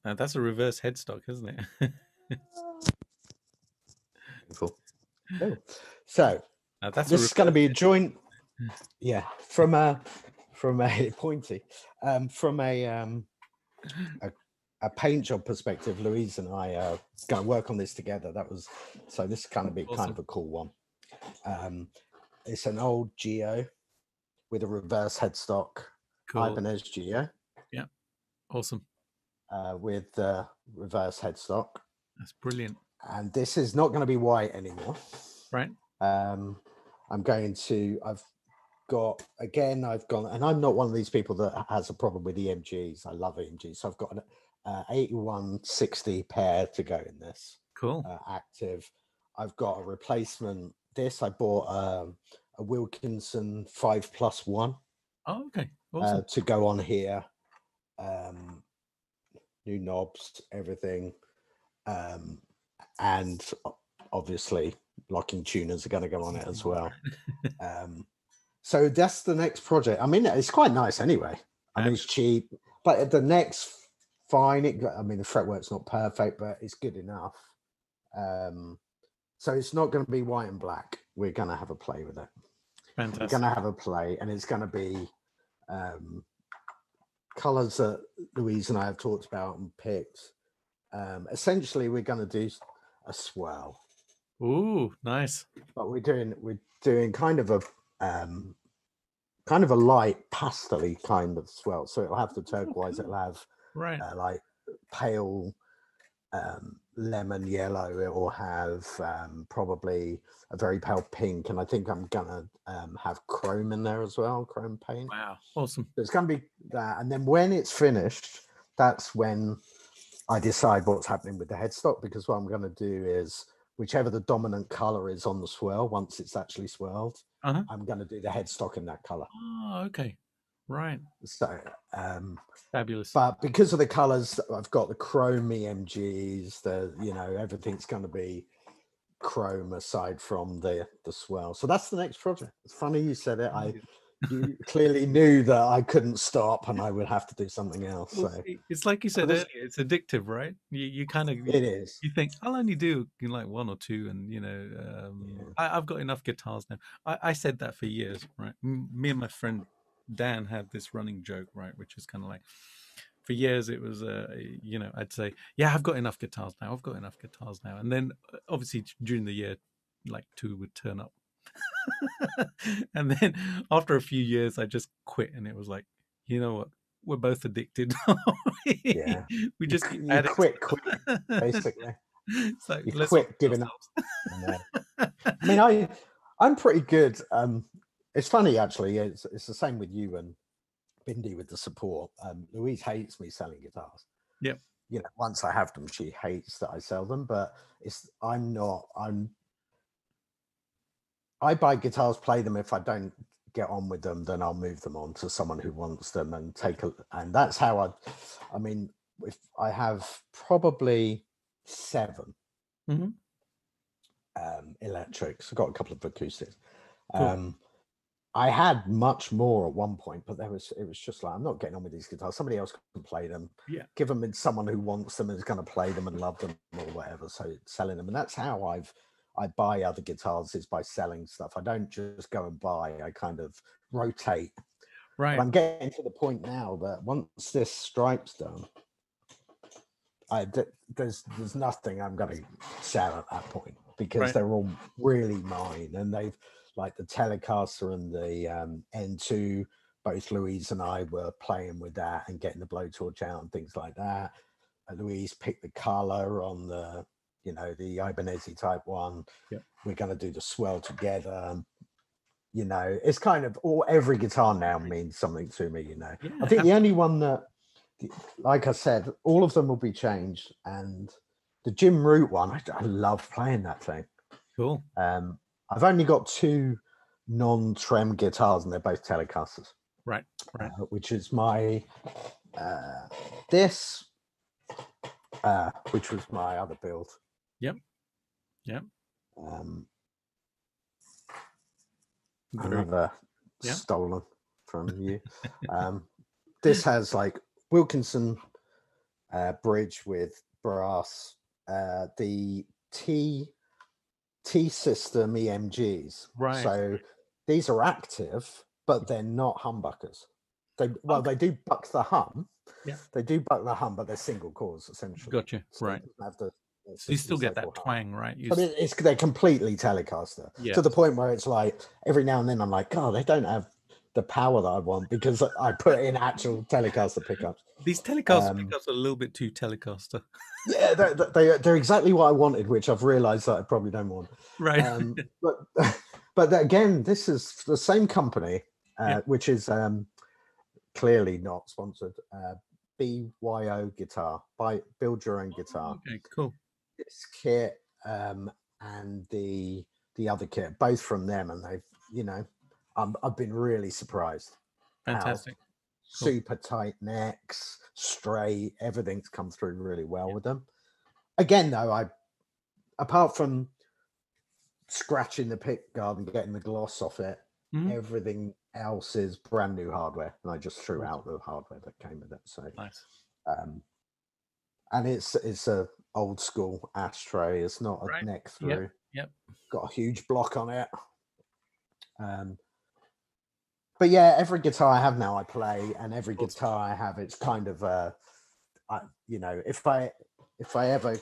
Now that's a reverse headstock, isn't it? Cool. Oh. So this is going to be a joint, from a pointy, from a paint job perspective. Louise and I are going to work on this together. This is going to be kind of a cool one. It's an old Geo with a reverse headstock, Ibanez Geo. Yeah, awesome. With the reverse headstock. That's brilliant. And this is not going to be white anymore. Right. I've gone, and I'm not one of these people that has a problem with EMGs. I love EMGs. So I've got an 8160 pair to go in this. Cool. Active. I've got a replacement. I bought a Wilkinson 5+1. Oh, okay. Awesome. To go on here. New knobs, everything. And obviously locking tuners are going to go on it as well. So that's the next project. I mean, it's quite nice anyway. I mean, it's cheap, but the next fine. I mean, the fretwork's not perfect, but it's good enough. So it's not going to be white and black. We're going to have a play with it. Fantastic. We're going to have a play, and it's going to be colors that Louise and I have talked about and picked. Essentially, we're going to do a swirl. Ooh, nice. But we're doing kind of a light pastel-y kind of swirl. So it'll have the turquoise. It'll have like pale lemon yellow. It will have probably a very pale pink, and I think I'm gonna have chrome in there as well, chrome paint. Wow, awesome. So it's gonna be that, and then when it's finished, that's when I decide what's happening with the headstock, because what I'm going to do is whichever the dominant color is on the swirl, once it's actually swirled, I'm going to do the headstock in that color. Oh, okay. Right. So, fabulous. But because of the colors, I've got the chrome EMGs, everything's going to be chrome aside from the swirl. So that's the next project. It's funny you said it. You clearly knew that I couldn't stop and I would have to do something else. So it's like you said earlier, it's addictive, right? You kind of it is. You think I'll only do like one or two, and I've got enough guitars now. I said that for years, right? Me and my friend Dan had this running joke, right, which is kind of like, for years it was I'd say, yeah, I've got enough guitars now, and then obviously during the year, like 2 would turn up. And then after a few years I just quit, and it was like, you know what, we're both addicted. Yeah, we just keep you quit basically. It's like, you quit giving up. I mean, I'm pretty good. It's funny actually, it's the same with you and Bindi with the support. Louise hates me selling guitars. Yep. Once I have them, she hates that I sell them, but I buy guitars, play them. If I don't get on with them, then I'll move them on to someone who wants them and and that's how I mean, if I have probably 7 electrics, I've got a couple of acoustics. Cool. I had much more at one point, but it was just like, I'm not getting on with these guitars. Somebody else can play them. Yeah. Give them to someone who wants them and is going to play them and love them or whatever. So selling them, and that's how I buy other guitars, is by selling stuff. I don't just go and buy. I kind of rotate. Right. But I'm getting to the point now that once this stripe's done, there's nothing I'm going to sell at that point, because they're all really mine, and they've, like the Telecaster and the N2, both Louise and I were playing with that and getting the blowtorch out and things like that. Louise picked the color on the Ibanez type one. Yep. We're going to do the swirl together. It's kind of every guitar now means something to me. Yeah, I think the only one that, like I said, all of them will be changed, and the Jim Root one, I love playing that thing. Cool. I've only got 2 non-trem guitars, and they're both Telecasters. Right. Which is my this, which was my other build. Yep. Another stolen from you. This has like Wilkinson bridge with brass, the T system EMGs. Right. So these are active, but they're not humbuckers. They do buck the hum. Yeah. They do buck the hum, but they're single cores essentially. Gotcha. So right. So you still get that twang, right? They're completely Telecaster, to the point where it's like every now and then I'm like, God, they don't have the power that I want, because I put in actual Telecaster pickups. These Telecaster pickups are a little bit too Telecaster. Yeah, they're exactly what I wanted, which I've realized that I probably don't want. Right. But again, this is the same company, which is clearly not sponsored. BYO Guitar, build your own guitar. Okay, cool. This kit and the other kit, both from them, and they've, I've been really surprised. Fantastic. Cool. Super tight necks, straight, everything's come through really well with them. Again, though, apart from scratching the pick guard and getting the gloss off it, everything else is brand new hardware, and I just threw out the hardware that came with it. So nice. and it's a old school ashtray. It's not a Right. neck Yep. through. Yep. Got a huge block on it. But yeah, every guitar I have now I play, and every Awesome. guitar I have, it's kind of you know, if I ever,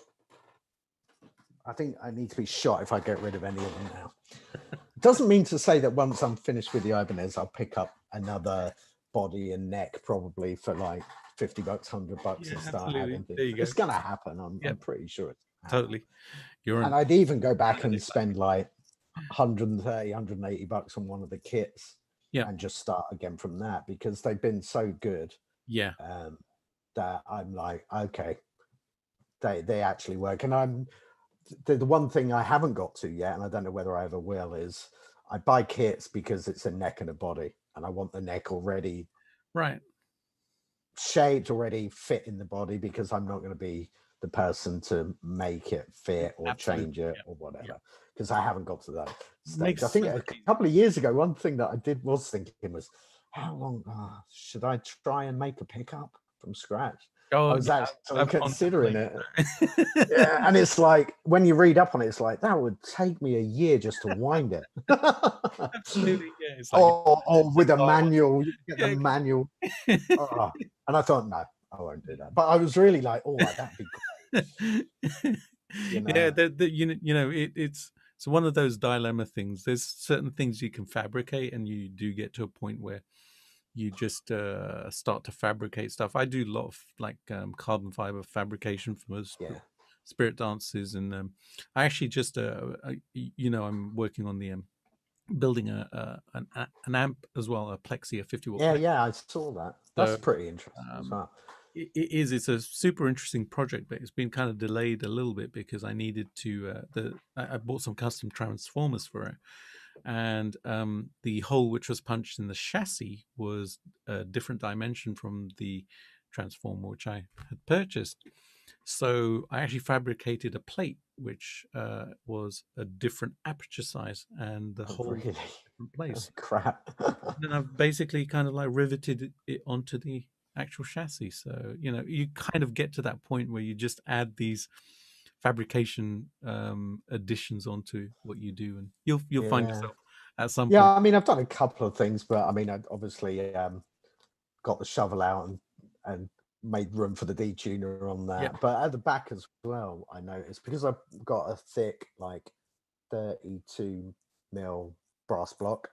I think I need to be shot if I get rid of any of them now. Doesn't mean to say that once I'm finished with the Ibanez, I'll pick up another body and neck probably for like $50, $100 and start adding things. There you go. It's gonna happen. I'm Yep. pretty sure it's Totally. and I'd even go back and spend like 130, $180 on one of the kits. Yeah. And just start again from that, because they've been so good. Yeah. That I'm like, okay, they actually work. And the one thing I haven't got to yet, and I don't know whether I ever will, is I buy kits because it's a neck and a body, and I want the neck already shaped, already fit in the body, because I'm not going to be the person to make it fit or change it or whatever, because I haven't got to that stage. I think a couple of years ago, one thing that I was thinking was, how long should I try and make a pickup from scratch? I was actually considering it. Yeah, and it's like, when you read up on it, it's like, that would take me a year just to wind it. Absolutely, yeah. It's like, or with a manual, you get the manual. And I thought, no, I won't do that. But I was really like, oh, that'd be great. You know? Yeah, it's one of those dilemma things. There's certain things you can fabricate, and you do get to a point where you just start to fabricate stuff. I do a lot of like carbon fiber fabrication for most spirit dances, and I actually just I'm working on the building an amp as well, a plexi, a 50 watt. Yeah, I saw that. That's pretty interesting as well. It's a super interesting project, but it's been kind of delayed a little bit because I needed to I bought some custom transformers for it, and the hole which was punched in the chassis was a different dimension from the transformer which I had purchased. So I actually fabricated a plate which was a different aperture size, and the whole really? different place. Oh, crap. Then I've basically kind of like riveted it onto the actual chassis. So you kind of get to that point where you just add these fabrication additions onto what you do, and you'll find yourself at some point. I mean, I've done a couple of things, but I mean, I obviously got the shovel out and made room for the detuner on that. But at the back as well, I noticed, because I've got a thick like 32 mil brass block.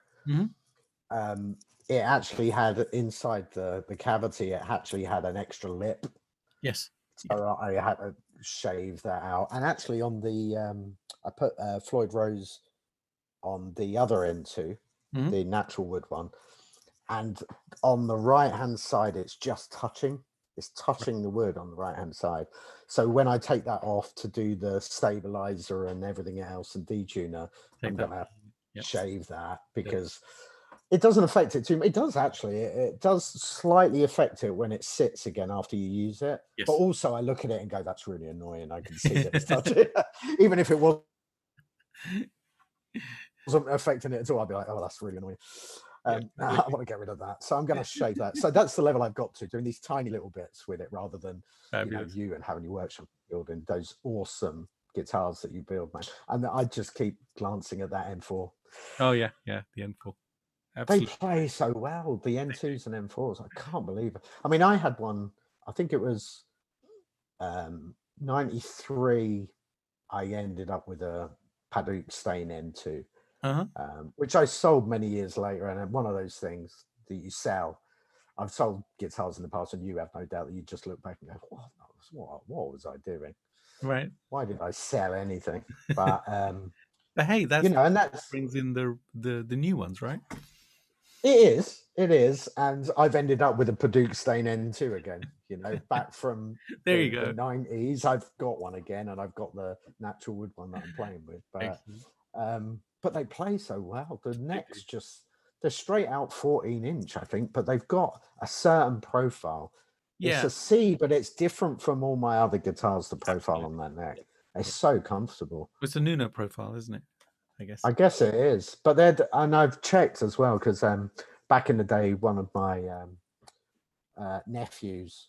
It actually had inside the cavity, it actually had an extra lip. Yes. So I had to shave that out. And actually on the I put Floyd Rose on the other end too, the natural wood one. And on the right hand side, it's just touching. It's touching the wood on the right hand side. So when I take that off to do the stabilizer and everything else and detuner, I'm gonna shave that, because it doesn't affect it too much. It does actually. It does slightly affect it when it sits again after you use it. But also I look at it and go, that's really annoying. I can see that it's touching. Even if it wasn't affecting it at all, I'd be like, oh, that's really annoying. I want to get rid of that. So I'm going to shave that. So that's the level I've got to, doing these tiny little bits with it, rather than you and having your workshop building those awesome guitars that you build, man. And I just keep glancing at that M4. Oh yeah, the M4. Absolutely. They play so well, the N2s and M4s. I can't believe it. I mean, I had one, I think it was 93. I ended up with a Paduk Stain N2. Which I sold many years later, and one of those things that you sell. I've sold guitars in the past, and you have no doubt that you just look back and go, what was I doing? Right. Why did I sell anything? But hey, that's and that brings in the new ones, right? It is, and I've ended up with a Paduk Stain N2 again. Back from there the 90s. I've got one again, and I've got the natural wood one that I'm playing with. But they play so well. The necks they're straight out 14-inch, I think, but they've got a certain profile. It's a C, but it's different from all my other guitars, the profile on that neck. It's so comfortable. It's a Nuno profile, isn't it? I guess it is. But and I've checked as well, because back in the day, one of my nephews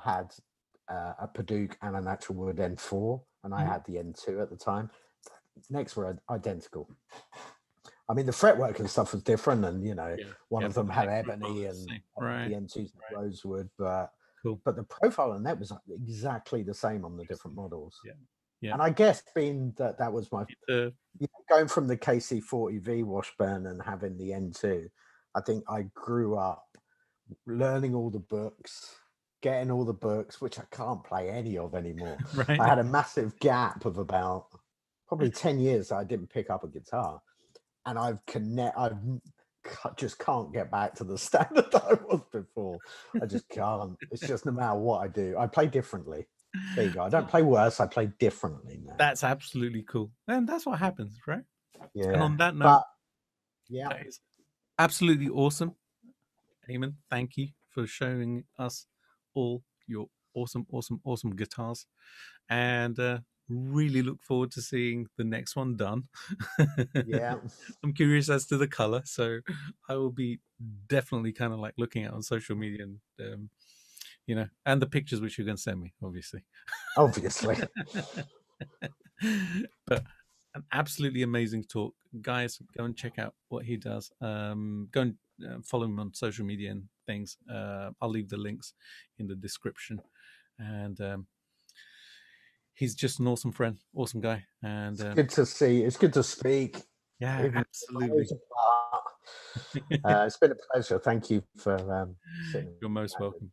had a Paduke and an actual wood N4, and I had the N2 at the time. Necks were identical. I mean, the fretwork and stuff was different, and one of them had ebony, and the N2's rosewood, but the profile on that was exactly the same on the different models. Yeah. And I guess being that was my going from the KC40V Washburn and having the N2, I think I grew up learning all the books, getting all the books, which I can't play any of anymore. Right. I had a massive gap of about probably 10 years that I didn't pick up a guitar, and I just can't get back to the standard that I was before. I just can't. It's just no matter what I do, I play differently. There you go. I don't play worse. I play differently now. That's absolutely cool, and that's what happens, right? Yeah. And on that note, that is absolutely awesome. Eamon, thank you for showing us all your awesome guitars, and really look forward to seeing the next one done. Yeah. I'm curious as to the color, so I will be definitely kind of like looking at it on social media and and the pictures which you're going to send me, obviously. But an absolutely amazing talk, guys. Go and check out what he does. Go and follow him on social media and things. I'll leave the links in the description. And he's just an awesome friend, awesome guy. And it's good to see. It's good to speak. Yeah, absolutely. It's been a pleasure. Thank you for sitting. You're most welcome.